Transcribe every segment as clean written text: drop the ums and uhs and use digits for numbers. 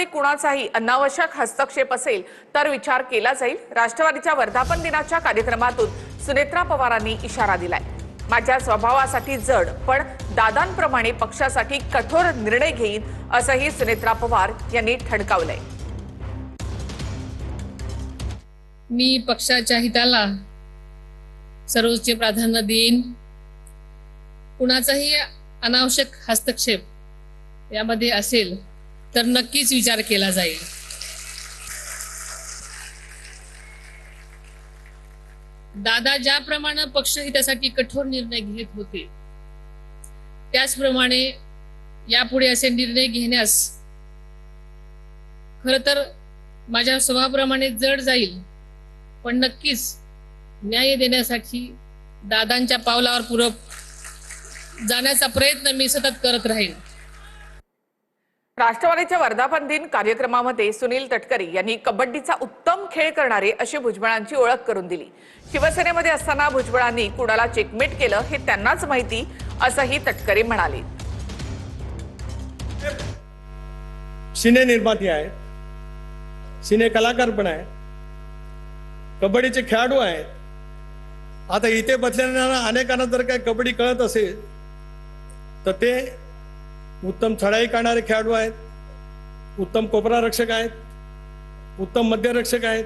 कुणाचाही अनावश्यक हस्तक्षेप असेल तर विचार केला जाईल। राष्ट्रवादीच्या वर्धापन दिनाच्या कार्यक्रमातून सुनेत्रा पवारांनी इशारा दिलाय। माझ्या स्वभावासाठी जड पण दादांप्रमाणे पक्षासाठी कठोर निर्णय घेईन असंही सुनेत्रा पवार यांनी ठणकावलंय। मी पक्षाच्या हिताला सर्वोच्च प्राधान्य देईन। कुणाचाही अनावश्यक हस्तक्षेप यामध्ये असेल तर नक्कीच विचार केला जाईल। दादा ज्याप्रमाणे पक्षहितासाठी कठोर निर्णय घेत होते त्याचप्रमाणे यापुढे असे निर्णय घेण्यास खरं तर माझ्या स्वभावाप्रमाणे जड जाईल, पण नक्कीच न्याय देण्यासाठी दादांच्या पावलावर पुढे जाण्याचा प्रयत्न मी सतत करत राहीन। राष्ट्रवादीच्या वर्धापन दिन कार्यक्रमामध्ये सुनील तटकरे यांनी कबड्डीचा उत्तम खेळ करणारे अशी भुजबळांची ओळख करून दिली। शिवसेनेमध्ये असताना भुजबळांनी कुणाला चेकमेट केलं हे त्यांनाच माहिती असंही तटकरे म्हणाले। सिने निर्माती आहे, सिने कलाकार पण आहे, कबड्डीचे खेळाडू आहेत। आता इथे बसलेल्या अनेकांना जर काही कबड्डी कळत असेल तर ते उत्तम चढाई करणारे खेळाडू आहेत, उत्तम कोपरा रक्षक आहेत, उत्तम मध्यरक्षक आहेत।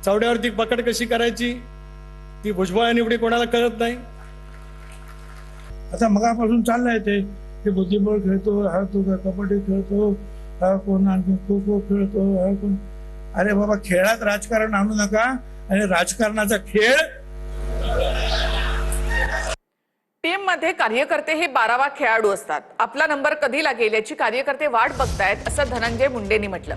चवड्यावरती पकड कशी करायची ती भुजबळ निवडी कोणाला कळत नाही। आता मगापासून चाललंय ते बुद्धिबळ खेळतो, हा तो कबड्डी खेळतो, हा कोण आणखी खो खो खेळतो, हा कोण। अरे बाबा, खेळात राजकारण आणू नका आणि राजकारणाचा खेळ। टीम मध्ये कार्यकर्ते हे 12वा खेळाडू असतात। आपला नंबर कधी लागेल याची कार्यकर्ते वाट बघतायत असं धनंजय मुंडेंनी म्हटलं।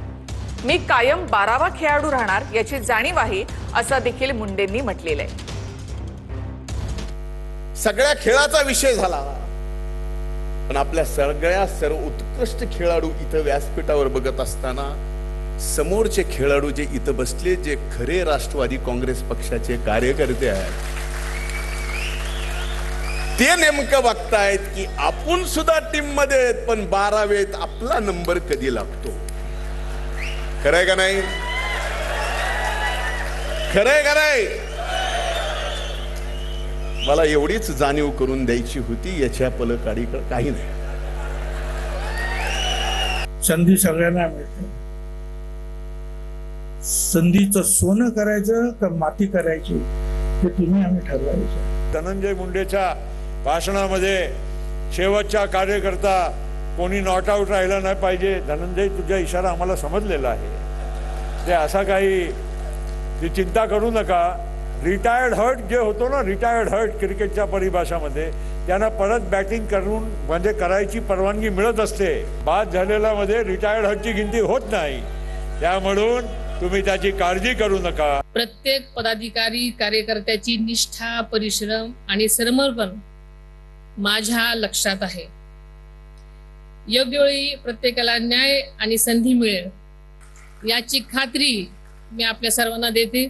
मी कायम 12वा खेळाडू राहणार याची जाणीव आहे असं देखील मुंडेंनी म्हटलेलं आहे। सगळ्या खेळाचा विषय झाला, पण आपल्या सगळ्या सर्व उत्कृष्ट खेळाडू इथं व्यासपीठावर बघत असताना समोरचे खेळाडू जे इथं बसले, जे खरे राष्ट्रवादी काँग्रेस पक्षाचे कार्यकर्ते आहेत, ते नेमकं बघतायत की आपण सुद्धा टीम मध्ये आहेत, पण 12वेत आपला नंबर कधी लागतो। खरंय का नाही? खरंय का नाही? मला एवढीच जाणीव करून द्यायची होती, याच्या पलीकडे काही नाही। संधी सगळ्यांना मिळते। संधीचं सोनं करायचं का माती करायची हे तुम्ही आम्ही ठरवायचं। धनंजय मुंडेच्या भाषणामध्ये शेवटचा कार्यकर्ता कोणी नॉट आउट राहिला नाही पाहिजे। धनंजय, तुझा इशारा आम्हाला समजलेला आहे, ते असा काही ती चिंता करू नका। रिटायर्ड हर्ट जे होतो ना, रिटायर्ड हर्ट क्रिकेटच्या परिभाषामध्ये, त्यांना परत बॅटिंग करून म्हणजे करायची परवानगी मिळत असते। बाद झालेला मध्ये रिटायर्ड हर्टची गिनती होत नाही, त्यामुळं तुम्ही त्याची काळजी करू नका। प्रत्येक पदाधिकारी कार्यकर्त्याची निष्ठा, परिश्रम आणि समर्पण माझ्या लक्षात आहे। योग्य वेळी प्रत्येकाला न्याय आणि संधी मिळेल याची खात्री मी आपल्या सर्वांना देते।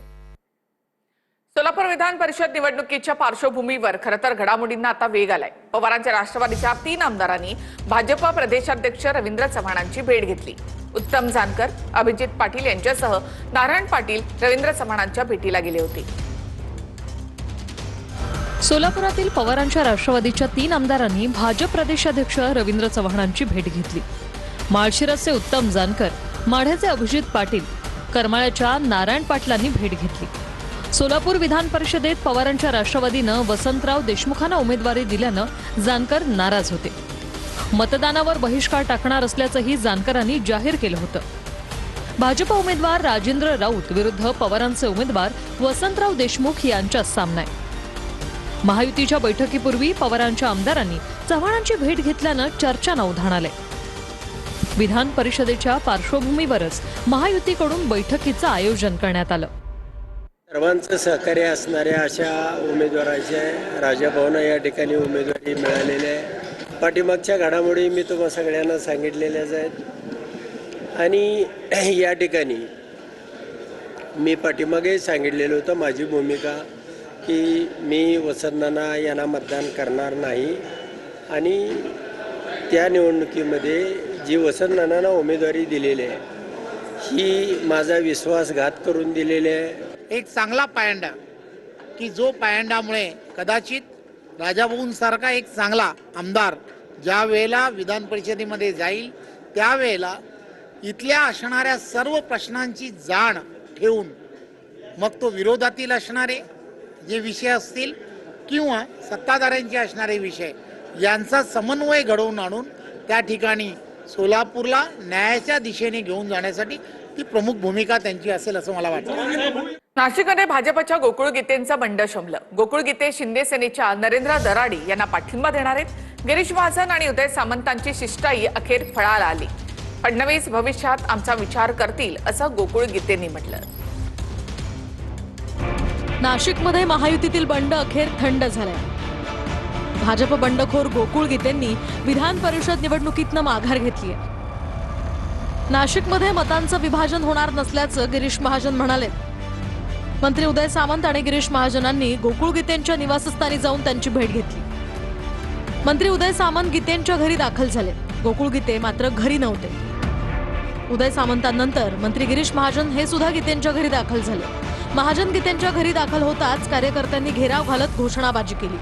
सोलापूर विधान परिषद निवडणुकीच्या पार्श्वभूमीवर खरं तर घडामोडींना आता वेग आलाय। पवारांच्या राष्ट्रवादीच्या 3 आमदारांनी भाजपा प्रदेशाध्यक्ष रवींद्र चव्हाणांची भेट घेतली। उत्तम जानकर, अभिजित पाटील यांच्यासह नारायण पाटील रवींद्र चव्हाणांच्या भेटीला गेले होते। सोलापुरातील पवारांच्या राष्ट्रवादीच्या 3 आमदारांनी भाजप प्रदेशाध्यक्ष रवींद्र चव्हाणांची भेट घेतली। माळशिरसचे उत्तम जानकर, माढ्याचे अभिजित पाटील, करमाळ्याच्या नारायण पाटलांनी भेट घेतली। सोलापूर विधान परिषदेत पवारांच्या राष्ट्रवादीनं वसंतराव देशमुखांना उमेदवारी दिल्यानं जानकर नाराज होते। मतदानावर बहिष्कार टाकणार असल्याचंही जानकरांनी जाहीर केलं होतं। भाजपा उमेदवार राजेंद्र राऊत विरुद्ध पवारांचे उमेदवार वसंतराव देशमुख यांच्यात सामना आहे। महायुतीच्या बैठकीपूर्वी पवारांच्या आमदारांनी चव्हाणांची भेट घेतल्यानं चर्चांना उधाण आलंय। विधान परिषदेच्या पार्श्वभूमीवरच महायुतीकडून बैठकीचं आयोजन करण्यात आलं। सर्वांचं सहकार्य असणाऱ्या अशा उमेदवाराच्या राजाभाऊंना या ठिकाणी उमेदवारी मिळालेली आहे। पाठीमागच्या घडामोडी मी तुम्हा सगळ्यांना सांगितलेल्याच आहेत आणि या ठिकाणी मी पाठीमागे सांगितलेलं होतं माझी भूमिका की मी वसंतनाना यांना मतदान करणार नाही आणि त्या निवडणुकीमध्ये जी वसंतनानांना उमेदवारी दिलेली आहे ही माझा विश्वासघात करून दिलेली आहे. एक चांगला पायंडा की जो पायंडामुळे कदाचित राजाभाऊंसारखा एक चांगला आमदार ज्या वेळेला विधान परिषदेमध्ये जाईल त्यावेळेला इथल्या असणाऱ्या सर्व प्रश्नांची जाण ठेवून मग तो विरोधातील असणारे जे विषय असतील किंवा सत्ताधाऱ्यांचे असणारे विषय यांचा समन्वय घडवून आणून त्या ठिकाणी सोलापूरला न्यायाच्या दिशेने घेऊन जाण्यासाठी ती प्रमुख भूमिका त्यांची असेल असं मला वाटतं. नाशिकमध्ये भाजपच्या गोकुळ गीतेंचं बंड शमलं. गोकुळ गीते शिंदे सेनेच्या नरेंद्र दराडी यांना पाठिंबा देणार आहेत. गिरीश महाजन आणि उदय सामंतांची शिष्टाई अखेर फळाला आली. फडणवीस भविष्यात आमचा विचार करतील असं गोकुळ गीतेंनी म्हटलं. नाशिकमध्ये महायुतीतील बंड अखेर थंड झालाय. भाजप बंडखोर गोकुळ गीतेंनी विधान परिषद निवडणुकीतनं माघार घेतली आहे. नाशिकमध्ये मतांचं विभाजन होणार नसल्याचं गिरीश महाजन म्हणाले. मंत्री उदय सामंत आणि गिरीश महाजनांनी गोकुळ गीतेंच्या निवासस्थानी जाऊन त्यांची भेट घेतली. मंत्री उदय सामंत गीतेंच्या घरी दाखल झाले. गोकुळ गीते मात्र घरी नव्हते. उदय सामंतांनंतर मंत्री गिरीश महाजन हे सुद्धा गीतेंच्या घरी दाखल झाले. महाजन गीतेंच्या घरी दाखल होताच कार्यकर्त्यांनी घेराव घालत घोषणाबाजी केली.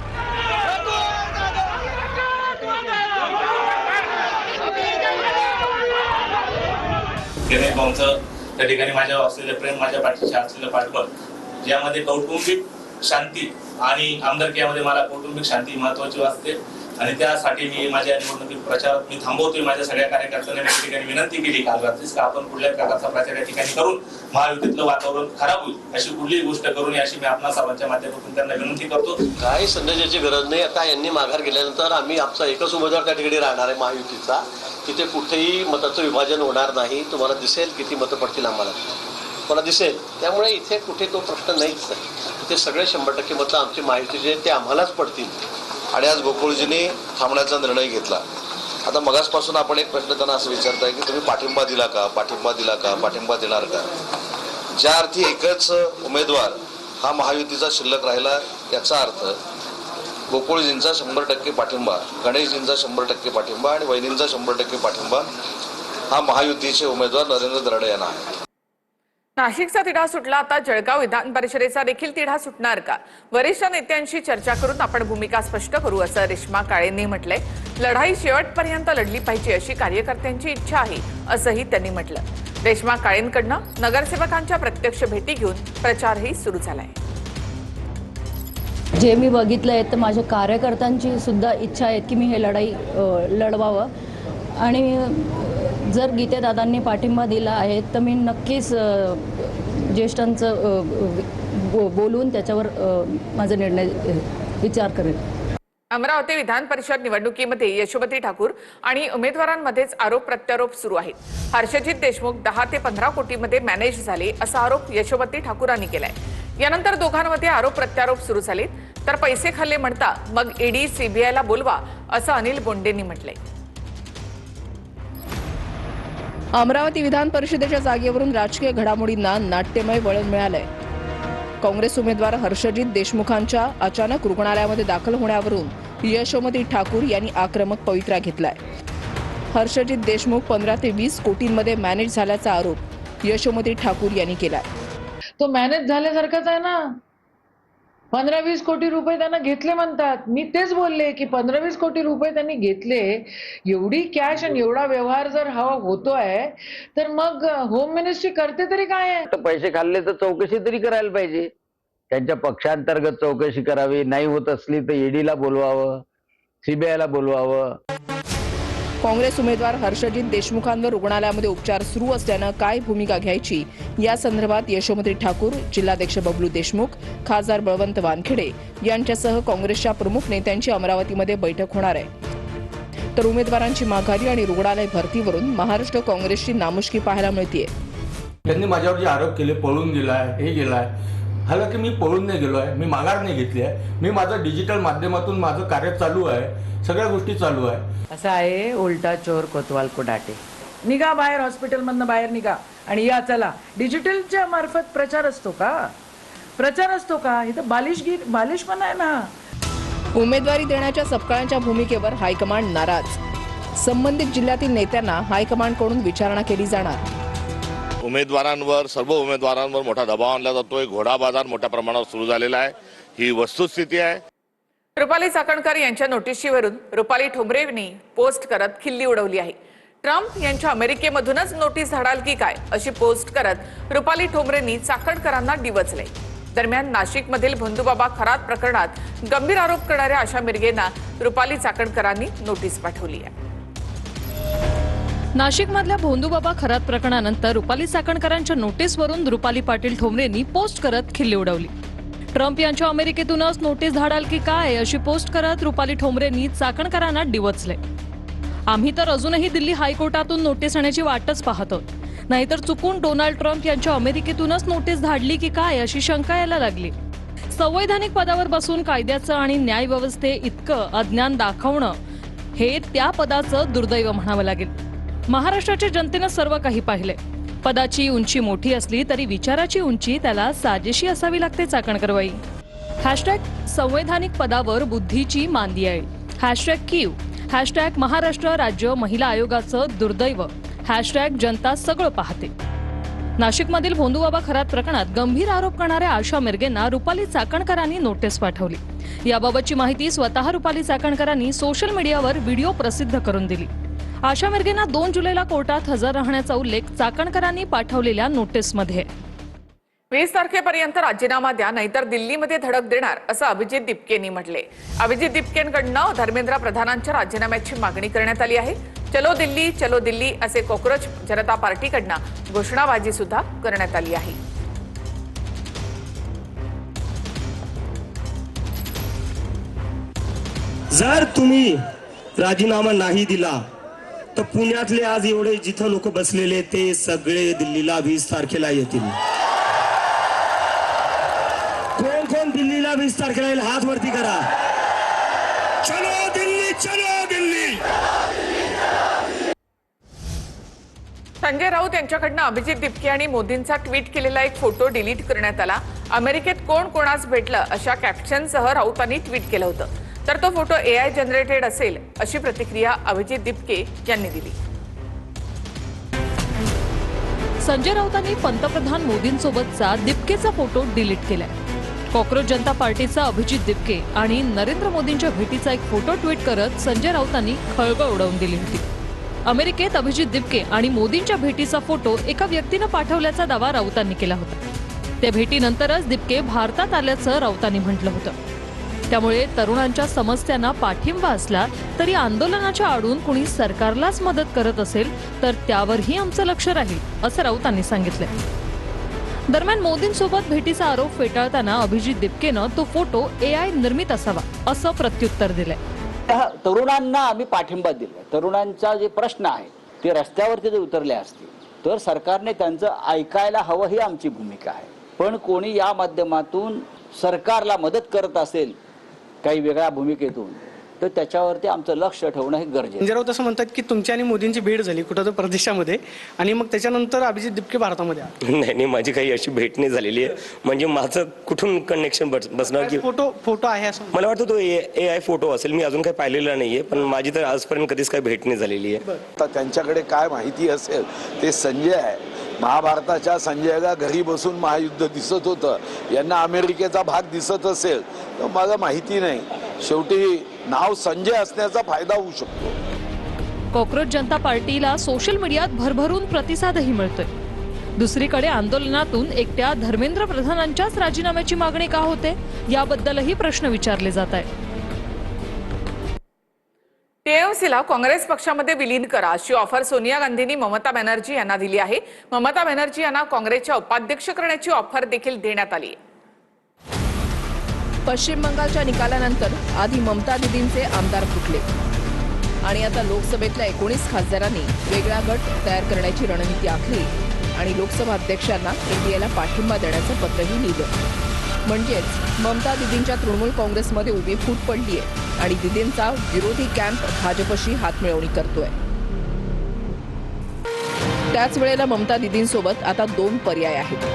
गणेश भाऊंचं त्या ठिकाणी माझ्यावर असलेलं प्रेम, माझ्या पाठीशी असलेलं पाठबळ, ज्यामध्ये कौटुंबिक शांती आणि आमदारकीमध्ये मला कौटुंबिक शांती महत्वाची वाटते आणि त्यासाठी मी माझ्या निवडणुकीत प्रचारात मी थांबवतोय. माझ्या सगळ्या कार्यकर्त्यांना त्या ठिकाणी विनंती केली काल रात्रीच का आपण कुठल्याही प्रकारचा प्रचार या ठिकाणी करून महायुतीतलं वातावरण खराब होईल अशी कुठलीही गोष्ट करू नये अशी मी आपल्या सर्वांच्या माध्यमातून त्यांना विनंती करतो. काही संदेशाची गरज नाही. आता यांनी माघार गेल्यानंतर आम्ही आमचा एकच उमेदवार त्या ठिकाणी राहणार आहे महायुतीचा. तिथे कुठेही मताचं विभाजन होणार नाही. तुम्हाला दिसेल किती मतं पडतील आम्हाला, मला दिसेल. त्यामुळे इथे कुठे तो प्रश्न नाहीच आहे. इथे सगळे 100% मतं आमची महायुतीचे ते आम्हालाच पडतील. आणि आज गोकुळजींनी थांबण्याचा निर्णय घेतला. आता मगासपासून आपण एक प्रश्न त्यांना असं विचारताय की तुम्ही पाठिंबा दिला का, पाठिंबा दिला का, पाठिंबा देणार का. ज्या अर्थी एकच उमेदवार हा महायुतीचा शिल्लक राहिला याचा अर्थ गोकुळजींचा 100% पाठिंबा, गणेशजींचा 100% पाठिंबा आणि वहिनींचा 100% पाठिंबा हा महायुतीचे उमेदवार नरेंद्र दराडे यांना आहे. नाशिकचा तिढा सुटला, आता जळगाव विधान परिषदेचा देखील तिढा सुटणार का? वरिष्ठ नेत्यांशी चर्चा करून आपण भूमिका स्पष्ट करू असं रेश्मा काळेंनी म्हटलंय. लढाई शेवटपर्यंत लढली पाहिजे अशी कार्यकर्त्यांची इच्छा आहे असंही त्यांनी म्हटलं. रेश्मा काळेंकडनं नगरसेवकांच्या प्रत्यक्ष भेटी घेऊन प्रचारही सुरू झालाय. जे मी बघितलंय तर माझ्या कार्यकर्त्यांची सुद्धा इच्छा आहे की मी हे लढाई लढवावं आणि जर गीतेदादांनी पाठिंबा दिला आहे तर मी नक्कीच ज्येष्ठांचं बोलून त्याच्यावर माझा निर्णय विचार करेन. अमरावती विधान परिषद निवडणुकीमध्ये यशोमती ठाकूर आणि उमेदवारांमध्येच आरोप प्रत्यारोप सुरू आहेत. हर्षजित देशमुख 10 ते 15 कोटीमध्ये मॅनेज झाले असा आरोप यशोमती ठाकूरांनी केलाय. यानंतर दोघांमध्ये आरोप प्रत्यारोप सुरू झाले. तर पैसे खाल्ले म्हणता मग ईडी सीबीआयला बोलवा असं अनिल बोंडेंनी म्हटलंय. अमरावती विधान परिषदेच्या जागेवरून राजकीय घडामोडींना नाट्यमय वळण मिळालंय. काँग्रेस उमेदवार हर्षजित देशमुखांच्या अचानक रुग्णालयामध्ये दाखल होण्यावरून यशोमती ठाकूर यांनी आक्रमक पवित्रा घेतलाय. हर्षजित देशमुख 15 ते 20 कोटींमध्ये मॅनेज झाल्याचा आरोप यशोमती ठाकूर यांनी केलाय. तो मॅनेज झाल्यासारखाच आहे ना. 15-20 कोटी रुपये त्यांना घेतले म्हणतात. मी तेच बोलले की 15-20 कोटी रुपये त्यांनी घेतले. एवढी कॅश आणि एवढा व्यवहार जर हवा होतोय तर मग होम मिनिस्ट्री करते तरी काय आहे. पैसे खाल्ले तर चौकशी तरी करायला पाहिजे. त्यांच्या पक्षांतर्गत चौकशी करावी. नाही होत असली तर ईडीला बोलवावं, सीबीआयला बोलवावं. काँग्रेस उमेदवार हर्षजित देशमुखांवर रुग्णालयामध्ये उपचार सुरू असल्यानं काय भूमिका घ्यायची या संदर्भात यशोमती ठाकूर, जिल्हाध्यक्ष बबलू देशमुख, खासदार बळवंत वानखेडे यांच्यासह काँग्रेसच्या प्रमुख नेत्यांची अमरावतीमध्ये बैठक होणार आहे. तर उमेदवारांची माघारी आणि रुग्णालय भरतीवरून महाराष्ट्र काँग्रेसची नामुष्की पाहायला मिळतेय. त्यांनी माझ्यावर जे आरोप केले, पळून गेलाय, हे गेलाय. हालाकी मी पळून नाही गेलोय, मी माघार नाही घेतली आहे. मी माझं डिजिटल माध्यमातून माझं कार्य चालू आहे, सगळ्या गोष्टी चालू आहे. असं आहे, उलटा चोर कोतवाल को डाटे. निघा बाहेर, हॉस्पिटलमधनं बाहेर निघा आणि या चला. डिजिटलच्या मार्फत प्रचार असतो का? प्रचार असतो का? इथं बालिशपणा आहे ना. उमेदवारी देण्याच्या सपकाळांच्या भूमिकेवर हायकमांड नाराज. संबंधित जिल्ह्यातील नेत्यांना हायकमांडकडून विचारणा केली जाणार. उमेदवारांवर सर्व उमेदवारांवर मोठा दबाव आणला जातोय. घोडा बाजार मोठ्या प्रमाणावर सुरू झालेला आहे. ही वस्तुस्थिती आहे. रुपाली चाकणकर यांच्या नोटीशीवरून रुपाली ठोंबरेंनी पोस्ट करत खिल्ली उडवली आहे. ट्रम्प यांच्या अमेरिकेमधूनच नोटीस धाडाल की काय अशी पोस्ट करत रुपाली ठोंबरेंनी चाकणकरांना डिवचले. दरम्यान नाशिकमधील भोंदूबाबा खरात प्रकरणात गंभीर आरोप करणाऱ्या आशा मिरगेंना रुपाली चाकणकरांनी नोटीस पाठवली आहे. नाशिकमधल्या भोंदूबाबा खरात प्रकरणानंतर रुपाली चाकणकरांच्या नोटीसवरून रुपाली पाटील ठोंबरेंनी पोस्ट करत खिल्ली उडवली. ट्रम्प यांच्या अमेरिकेतूनच नोटीस धाडाल की काय अशी पोस्ट करत रुपाली ठोंबरेंनी चाकणकरांना डिवचले. आम्ही तर अजूनही दिल्ली हायकोर्टातून नोटीस येण्याची वाटच पाहतो, नाहीतर चुकून डोनाल्ड ट्रम्प यांच्या अमेरिकेतूनच नोटीस धाडली की काय अशी शंका यायला लागली. संवैधानिक पदावर बसून कायद्याचं आणि न्यायव्यवस्थे इतकं अज्ञान दाखवणं हे त्या पदाचं दुर्दैव म्हणावं लागेल. महाराष्ट्राच्या जनतेनं सर्व काही पाहिले. पदाची उंची मोठी असली तरी विचाराची उंची त्याला साजेशी असावी लागते. चाकणकरबाई #संवैधानिक पदावर बुद्धीची मांदी आहे. #कीव #महाराष्ट्र राज्य महिला आयोगाचं दुर्दैव #जनता सगळं पाहते. नाशिकमधील भोंदूबाबा खरात प्रकरणात गंभीर आरोप करणाऱ्या आशा मिरगेंना रुपाली चाकणकरांनी नोटीस पाठवली. याबाबतची माहिती स्वतः रुपाली चाकणकरांनी सोशल मीडियावर व्हिडिओ प्रसिद्ध करून दिली. आशा मिरगेंना 2 जुलैला कोर्टात हजर राहण्याचा उल्लेख चाकणकरांनी पाठवलेल्या नोटीसमध्ये. 20 तारखेपर्यंत राजीनामा द्या, नाहीतर दिल्लीमध्ये धडक देणार असं अभिजित दिपकेंनी म्हटले. अभिजित दिपकेंकडनं धर्मेंद्र प्रधानांच्या राजीनाम्याची मागणी करण्यात आली आहे. चलो दिल्ली असे कॉक्रोच जनता पार्टीकडनं घोषणाबाजी सुद्धा करण्यात आली आहे. जर तुम्ही राजीनामा नाही दिला तर पुण्यातले आज एवढे जिथं लोक बसलेले ते सगळे दिल्लीला 20 तारखेला येतील. कोण कोण दिल्लीला 20 तारखेला येईल हात वरती करा. चलो दिल्ली, चलो दिल्ली. संजय राऊत यांच्याकडनं अभिजित दिपके आणि मोदींचा ट्विट केलेला एक फोटो डिलीट करण्यात आला. अमेरिकेत कोण कोणास भेटलं अशा कॅप्शनसह राऊतांनी ट्विट केलं होतं, तर तो फोटो AI जनरेटेड असेल अशी प्रतिक्रिया अभिजित दिपके यांनी दिली. संजय राऊतांनी पंतप्रधान मोदींसोबतचा दिपकेचा फोटो डिलीट केलाय. कॉक्रोच जनता पार्टीचा अभिजित दिपके आणि नरेंद्र मोदींच्या भेटीचा एक फोटो ट्विट करत संजय राऊतांनी खळबळ उडवून दिली होती. अमेरिकेत अभिजित दिपके आणि मोदींच्या भेटीचा फोटो एका व्यक्तीनं पाठवल्याचा दावा राऊतांनी केला होता. त्या भेटीनंतरच दिपके भारतात आल्याचं राऊतांनी म्हटलं होतं. त्यामुळे तरुणांच्या समस्यांना पाठिंबा असला तरी आंदोलनाच्या आडून कुणी सरकारलाच मदत करत असेल तर त्यावरही आमचं लक्ष राहील असं राऊतांनी सांगितलंय. दरम्यान मोदींसोबत भेटीचा आरोप फेटाळताना अभिजित दिपकेनं तो फोटो AI निर्मित असावा असं प्रत्युत्तर दिलंय. तरुणांना आम्ही पाठिंबा दिला. तरुणांचा जे प्रश्न आहे ते रस्त्यावरती जर उतरले असतील तर सरकारने त्यांचं ऐकायला हवं ही आमची भूमिका आहे. पण कोणी या माध्यमातून सरकारला मदत करत असेल काही वेगळ्या भूमिकेतून तर त्याच्यावरती आमचं लक्ष ठेवणं हे गरजेचं. संजय राऊत असं म्हणतात की तुमची आणि मोदींची भेट झाली कुठं तर परदेशामध्ये आणि मग त्याच्यानंतर अभिजित दिपके भारतामध्ये आले. नाही माझी काही अशी भेट नाही झालेली आहे. म्हणजे माझं कुठून कनेक्शन बसणार की फोटो आहे असं मला वाटतं तो AI फोटो असेल. मी अजून काही पाहिलेला नाहीये, पण माझी तर आजपर्यंत कधीच काही भेट नाही झालेली आहे. आता त्यांच्याकडे काय माहिती असेल ते संजय आहे. महाभारताच्या संजयला घरी बसून महायुद्ध दिसत होतं, यांना अमेरिकेचा भाग दिसत असेल तर मला माहिती नाही. शेवटी नाव संजय असण्याचा फायदा होऊ शकतो. कॉक्रोच जनता पार्टीला सोशल मीडियात भरभरून प्रतिसादही मिळतोय. दुसरीकडे आंदोलनातून एकट्या धर्मेंद्र प्रधानांच्याच राजीनाम्याची मागणी का होते याबद्दलही प्रश्न विचारले जात आहेत. TMCला काँग्रेस पक्षामध्ये विलीन करा अशी ऑफर सोनिया गांधींनी ममता बॅनर्जी यांना दिली आहे. ममता बॅनर्जी यांना काँग्रेसच्या उपाध्यक्ष करण्याची ऑफर देखील देण्यात आली आहे. पश्चिम बंगालच्या निकालानंतर आधी ममता दिदींचे आमदार फुटले आणि आता लोकसभेतल्या 19 खासदारांनी वेगळा गट तयार करण्याची रणनीती आखली आणि लोकसभा अध्यक्षांना इंडियाला पाठिंबा देण्याचं पत्रही लिहिलं. म्हणजेच ममता दिदींच्या तृणमूल काँग्रेसमध्ये उभी फूट पडली आहे आणि दिदींचा विरोधी कॅम्प भाजपशी हातमिळवणी करतोय. त्याच वेळेला ममता दिदींसोबत आता 2 पर्याय आहेत.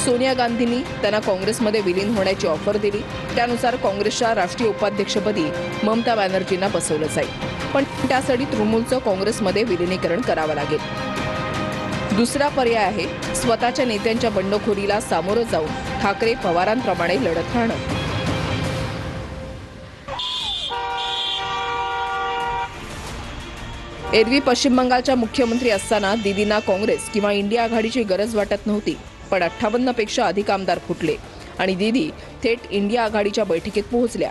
सोनिया गांधींनी त्यांना काँग्रेसमध्ये विलीन होण्याची ऑफर दिली. त्यानुसार काँग्रेसच्या राष्ट्रीय उपाध्यक्षपदी ममता बॅनर्जींना बसवलं जाईल. पण त्यासाठी तृणमूलचं काँग्रेसमध्ये विलिनीकरण करावं लागेल। दुसरा पर्याय आहे स्वतःच्या नेत्यांच्या बंडखोरीला सामोरं जाऊन ठाकरे पवारांप्रमाणे लढत राहणं। एरवी पश्चिम बंगालच्या मुख्यमंत्री असताना दीदींना काँग्रेस किंवा इंडिया आघाडीची गरज वाटत नव्हती, पण 58 पेक्षा अधिक आमदार फुटले आणि दीदी थेट इंडिया आघाडीच्या बैठकीत पोहोचल्या।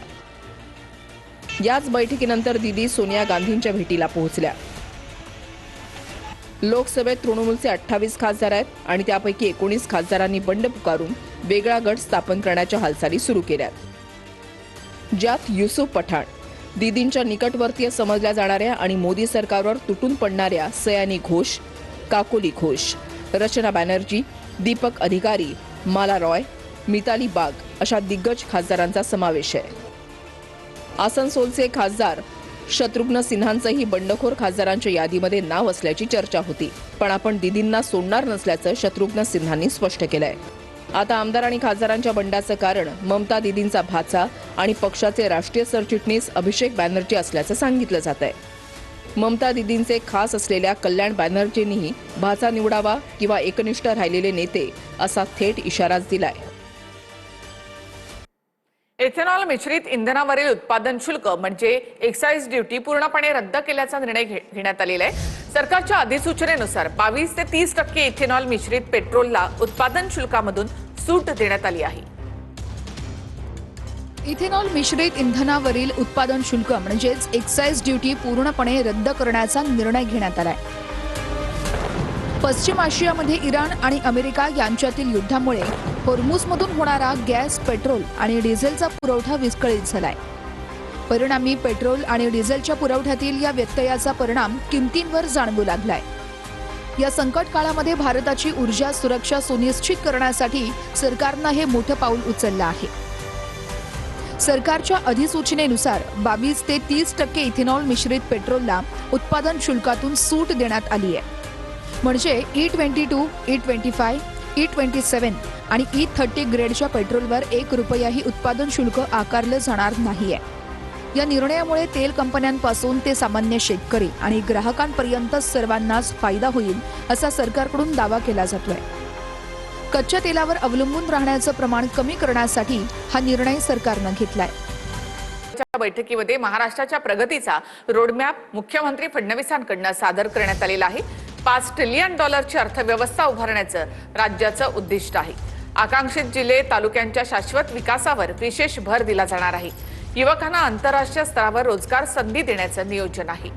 याच बैठकीनंतर दीदी सोनिया गांधींच्या भेटीला पोहोचल्या। लोकसभेत तृणमूलचे 28 खासदार आहेत आणि त्यापैकी 19 खासदारांनी बंड पुकारून वेगळा गट स्थापन करण्याच्या हालचाली सुरू केल्यात, ज्यात युसुफ पठाण, दीदींच्या निकटवर्तीय समजल्या जाणाऱ्या आणि मोदी सरकारवर तुटून पडणाऱ्या सयानी घोष, काकोली घोष, रचना बॅनर्जी, दीपक अधिकारी, माला रॉय, मिताली बाग अशा दिग्गज खासदारांचा समावेश आहे। आसनसोलचे खासदार शत्रुघ्न सिन्हांचंही बंडखोर खासदारांच्या यादीमध्ये नाव असल्याची चर्चा होती, पण आपण दीदींना सोडणार नसल्याचं शत्रुघ्न सिन्हांनी स्पष्ट केलंय। आता आमदार आणि खासदारांच्या बंडाचं कारण ममता दीदींचा भाचा आणि पक्षाचे राष्ट्रीय सरचिटणीस अभिषेक बॅनर्जी असल्याचं सांगितलं जात आहे। ममता दीदींचे खास असलेल्या कल्याण बॅनर्जींनीही भाचा निवडावा किंवा एकनिष्ठ राहिलेले नेते असा थेट इशाराच दिलाय। इथेनॉल मिश्रित इंधनावरील उत्पादन शुल्क म्हणजे एक्साईज ड्युटी पूर्णपणे रद्द केल्याचा निर्णय घेण्यात आलेला आहे। सरकारच्या अधिसूचनेनुसार 22 ते 30% इथेनॉल मिश्रित पेट्रोलला उत्पादन शुल्कामधून सूट देण्यात आली आहे। इथेनॉल मिश्रित इंधनावरील उत्पादन शुल्क म्हणजेच एक्साईज ड्युटी पूर्णपणे रद्द करण्याचा निर्णय घेण्यात आलाय। पश्चिम आशियामध्ये इराण आणि अमेरिका यांच्यातील युद्धामुळे होर्मुझमधून होणारा गॅस, पेट्रोल आणि डिझेलचा पुरवठा विस्कळीत झालाय। परिणामी पेट्रोल आणि डिझेलच्या पुरवठ्यातील या व्यत्ययाचा परिणाम किमतींवर जाणवू लागलाय। या संकट काळामध्ये भारताची ऊर्जा सुरक्षा सुनिश्चित करण्यासाठी सरकारनं हे मोठं पाऊल उचललं आहे। सरकारच्या अधिसूचनेनुसार 22 ते 30% इथेनॉल मिश्रित पेट्रोलला उत्पादन शुल्कातून सूट देण्यात आली आहे। म्हणजे E22, E25, E27 आणि E30 ग्रेडच्या पेट्रोलवर 1 रुपयाही उत्पादन शुल्क आकारलं जाणार नाहीये। या निर्णयामुळे तेल कंपन्यांपासून ते सामान्य शेतकरी आणि ग्राहकांपर्यंत सर्वांनाच फायदा होईल असा सरकारकडून दावा केला जातोय। कच्च्या तेलावर अवलंबून राहण्याचं प्रमाण कमी करण्यासाठी हा निर्णय सरकारनं घेतलाय। बैठकीमध्ये महाराष्ट्राच्या प्रगतीचा रोडमॅप मुख्यमंत्री फडणवीसांकडून सादर करण्यात आलेला आहे। $5 ट्रिलियन अर्थव्यवस्था उभारण्याचं राज्याचं उद्दिष्ट आहे। आकांक्षित जिल्हे तालुक्यांच्या शाश्वत विकासावर विशेष भर दिला जाणार आहे। युवकांना आंतरराष्ट्रीय स्तरावर रोजगार संधी देण्याचं नियोजन आहे।